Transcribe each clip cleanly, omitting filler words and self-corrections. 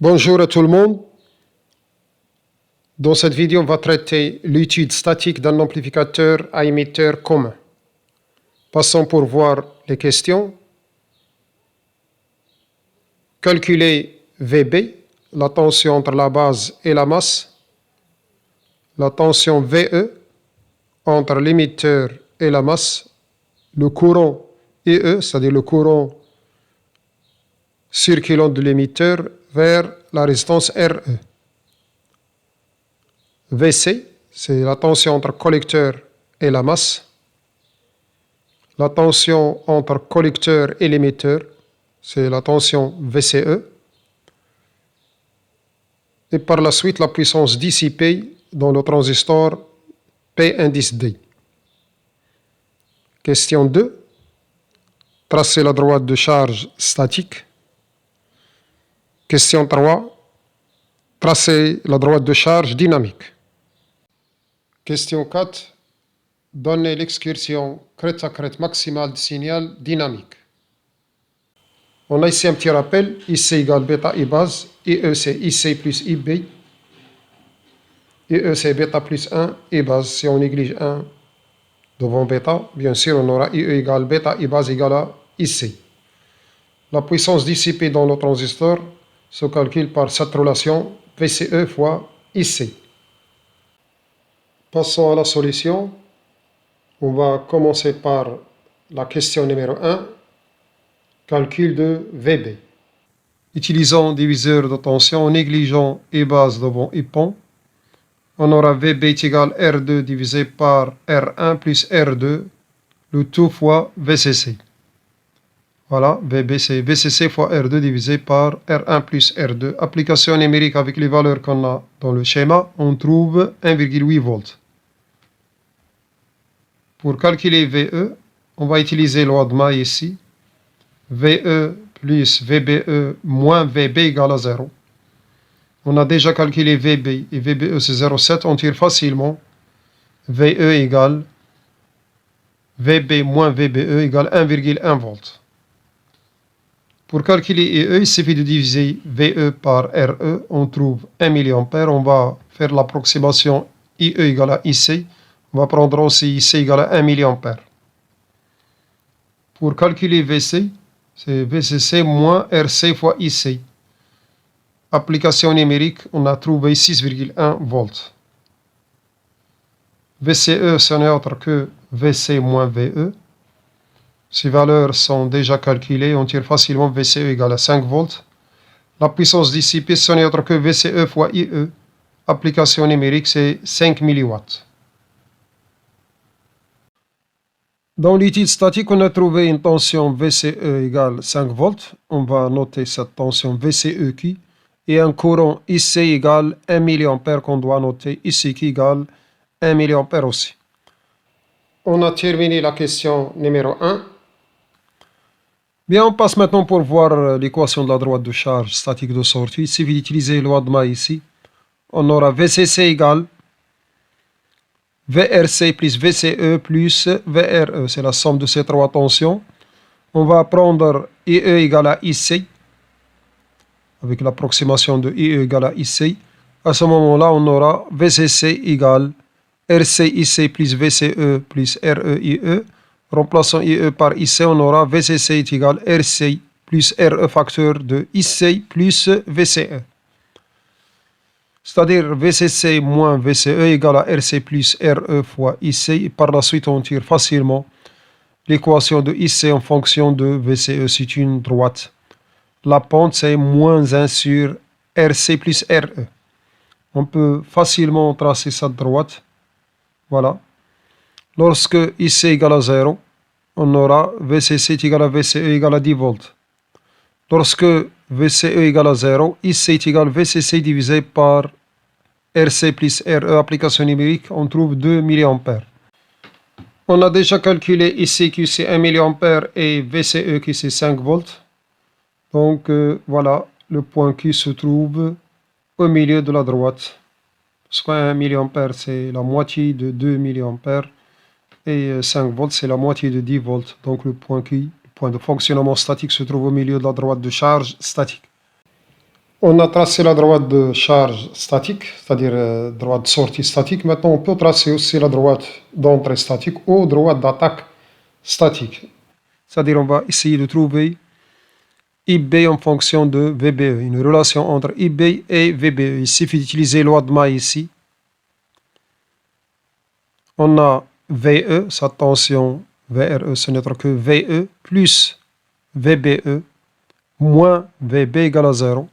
Bonjour à tout le monde. Dans cette vidéo, on va traiter l'étude statique d'un amplificateur à émetteur commun. Passons pour voir les questions. Calculer VB, la tension entre la base et la masse. La tension VE entre l'émetteur et la masse. Le courant IE, c'est-à-dire le courant circulant de l'émetteur vers la résistance RE. VC, c'est la tension entre collecteur et la masse. La tension entre collecteur et l'émetteur, c'est la tension VCE. Et par la suite, la puissance dissipée dans le transistor P indice D. Question 2. Tracer la droite de charge statique. Question 3. Tracer la droite de charge dynamique. Question 4. Donner l'excursion crête à crête maximale du signal dynamique. On a ici un petit rappel. IC égale bêta I base. IE c'est IC plus IB. IE c'est bêta plus 1 I base. Si on néglige 1 devant bêta, bien sûr on aura IE égale bêta I base égale à IC. La puissance dissipée dans le transistor se calcule par cette relation VCE fois IC. Passons à la solution. On va commencer par la question numéro 1, calcul de VB. Utilisons diviseur de tension en négligeant I base devant I pont. On aura VB est égal à R2 divisé par R1 plus R2, le tout fois VCC. Voilà, VB c'est VCC fois R2 divisé par R1 plus R2. Application numérique avec les valeurs qu'on a dans le schéma, on trouve 1,8 volts. Pour calculer VE, on va utiliser loi de May ici. VE plus VBE moins VB égale à 0. On a déjà calculé VB et VBE c'est 0,7. On tire facilement. VE égale VB moins VBE égale 1,1 volts. Pour calculer IE, il suffit de diviser VE par RE. On trouve 1 mA. On va faire l'approximation IE égale à IC. On va prendre aussi IC égale à 1 mA. Pour calculer VC, c'est VCC moins RC fois IC. Application numérique, on a trouvé 6,1 volts. VCE, ce n'est autre que VC moins VE. Ces valeurs sont déjà calculées. On tire facilement VCE égale à 5 volts. La puissance dissipée, ce n'est autre que VCE fois IE. Application numérique, c'est 5 mW. Dans l'étude statique, on a trouvé une tension VCE égale 5 volts. On va noter cette tension VCE qui et un courant IC égale 1 mA qu'on doit noter ici qui égale 1 mA aussi. On a terminé la question numéro 1. Bien, on passe maintenant pour voir l'équation de la droite de charge statique de sortie. Il suffit d'utiliser loi de May ici. On aura VCC égale VRC plus VCE plus VRE. C'est la somme de ces trois tensions. On va prendre IE égale à IC. Avec l'approximation de IE égale à IC. À ce moment-là, on aura VCC égale RCIC plus VCE plus REIE. Remplaçant IE par IC, on aura VCC est égal à RC plus RE facteur de IC plus VCE. C'est-à-dire VCC moins VCE égale à RC plus RE fois IC. Et par la suite, on tire facilement l'équation de IC en fonction de VCE. C'est une droite. La pente, c'est moins 1 sur RC plus RE. On peut facilement tracer cette droite. Voilà. Lorsque IC égale à 0, on aura VCC est égal à VCE égale à 10 volts. Lorsque VCE égale à 0, IC est égal à VCC divisé par RC plus RE, application numérique, on trouve 2 mA. On a déjà calculé IC qui c'est 1 mA et VCE qui c'est 5 volts. Donc voilà, le point Q se trouve au milieu de la droite. Parce qu'un mA c'est la moitié de 2 mA et 5 volts c'est la moitié de 10 volts. Donc le point Q, le point de fonctionnement statique se trouve au milieu de la droite de charge statique. On a tracé la droite de charge statique, c'est-à-dire droite de sortie statique. Maintenant, on peut tracer aussi la droite d'entrée statique ou droite d'attaque statique. C'est-à-dire on va essayer de trouver IB en fonction de VBE, une relation entre IB et VBE. Il suffit d'utiliser loi de May ici. On a VE, sa tension VRE, ce n'est autre que VE plus VBE moins VB égale à 0.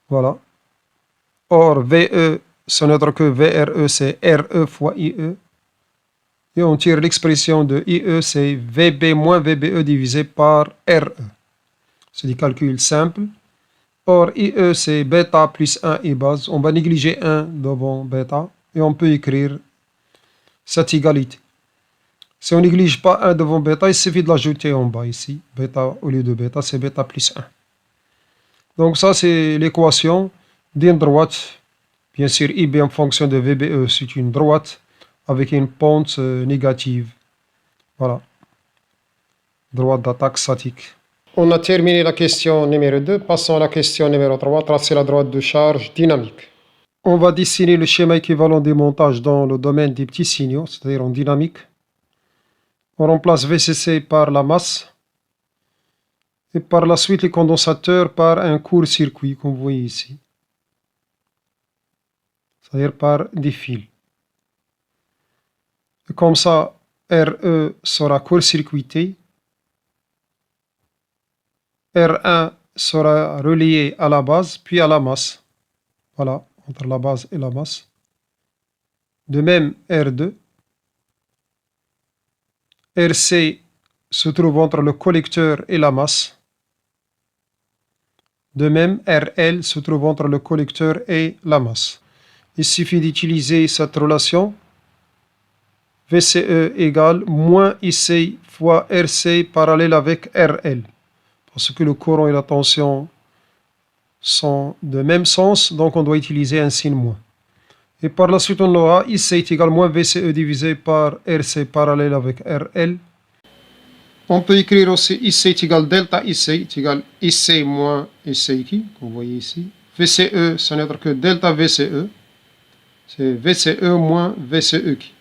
Voilà. Or, VE, ce n'est autre que VRE, c'est RE fois IE. Et on tire l'expression de IE, c'est VB moins VBE divisé par RE. C'est des calculs simples. Or, IE, c'est bêta plus 1 I base. On va négliger 1 devant bêta. Et on peut écrire cette égalité. Si on ne néglige pas 1 devant bêta, il suffit de l'ajouter en bas ici. Bêta au lieu de bêta, c'est bêta plus 1. Donc ça, c'est l'équation d'une droite. Bien sûr, IB en fonction de VBE, c'est une droite avec une pente négative. Voilà. Droite d'attaque statique. On a terminé la question numéro 2. Passons à la question numéro 3. Tracer la droite de charge dynamique. On va dessiner le schéma équivalent des montages dans le domaine des petits signaux, c'est-à-dire en dynamique. On remplace VCC par la masse. Et par la suite, les condensateurs par un court-circuit, comme vous voyez ici. C'est-à-dire par des fils. Et comme ça, RE sera court-circuité. R1 sera relié à la base, puis à la masse. Voilà, entre la base et la masse. De même, R2. RC se trouve entre le collecteur et la masse. De même, RL se trouve entre le collecteur et la masse. Il suffit d'utiliser cette relation. VCE égale moins IC fois RC parallèle avec RL. Parce que le courant et la tension sont de même sens, donc on doit utiliser un signe moins. Et par la suite, on aura IC est égal moins VCE divisé par RC parallèle avec RL. On peut écrire aussi IC est égal delta IC est égal IC moins IC qui, comme vous voyez ici. VCE, ce n'est autre que delta VCE. C'est VCE moins VCE qui.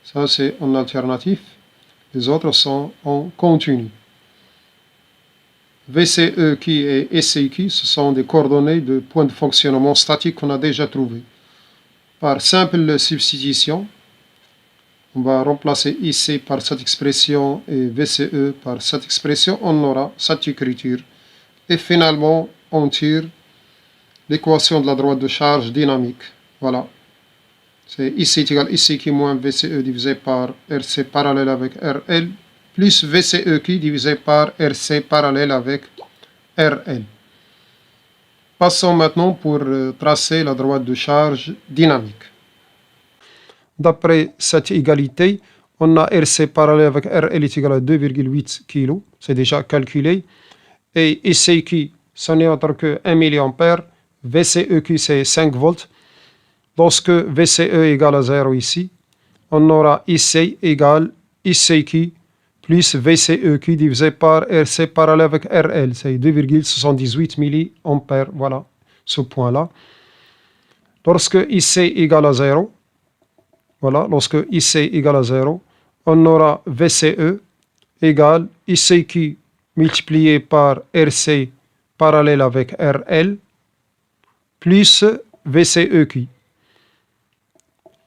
Ça, c'est en alternatif. Les autres sont en continu. VCE qui et SI qui, ce sont des coordonnées de points de fonctionnement statique qu'on a déjà trouvés. Par simple substitution, on va remplacer IC par cette expression et VCE par cette expression. On aura cette écriture. Et finalement, on tire l'équation de la droite de charge dynamique. Voilà. C'est IC égale IC qui moins VCE divisé par RC parallèle avec RL plus VCE qui divisé par RC parallèle avec RL. Passons maintenant pour tracer la droite de charge dynamique. D'après cette égalité, on a RC parallèle avec RL est égal à 2,8 kg. C'est déjà calculé. Et IC qui, ce n'est autre que 1 mA. VCE qui, c'est 5 volts. Lorsque VCE égale à 0 ici, on aura IC égale IC qui plus VCE qui divisé par RC parallèle avec RL. C'est 2,78 mA. Voilà, ce point-là. Lorsque IC égale à 0, voilà, lorsque IC égale à 0, on aura VCE égale IC qui multiplié par RC parallèle avec RL plus VCE qui.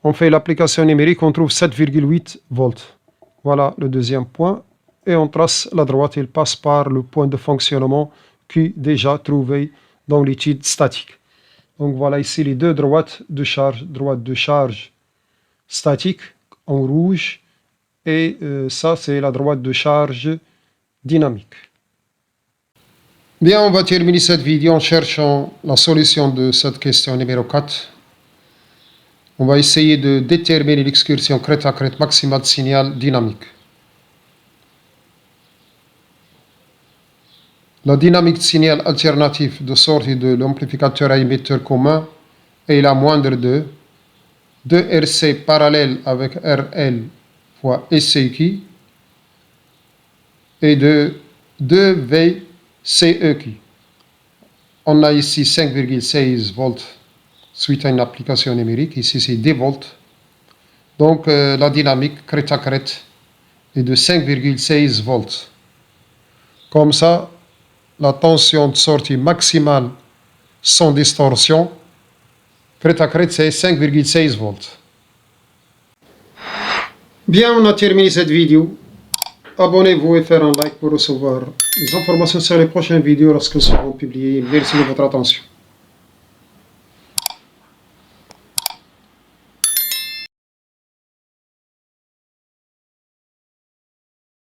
On fait l'application numérique, on trouve 7,8 volts. Voilà le deuxième point. Et on trace la droite, il passe par le point de fonctionnement Q déjà trouvé dans l'étude statique. Donc voilà ici les deux droite de charge statique en rouge. Et ça, c'est la droite de charge dynamique. Bien, on va terminer cette vidéo en cherchant la solution de cette question numéro 4. On va essayer de déterminer l'excursion crête à crête maximale de signal dynamique. La dynamique de signal alternatif de sortie de l'amplificateur à émetteur commun est la moindre de 2RC parallèle avec RL fois SCQ et de 2VCEQ. On a ici 5,16 volts suite à une application numérique. Ici, c'est 10 volts. Donc, la dynamique crête à crête est de 5,16 volts. Comme ça, la tension de sortie maximale sans distorsion, crête à crête, c'est 5,16 volts. Bien, on a terminé cette vidéo. Abonnez-vous et faire un like pour recevoir les informations sur les prochaines vidéos lorsqu'elles seront publiées. Merci de votre attention.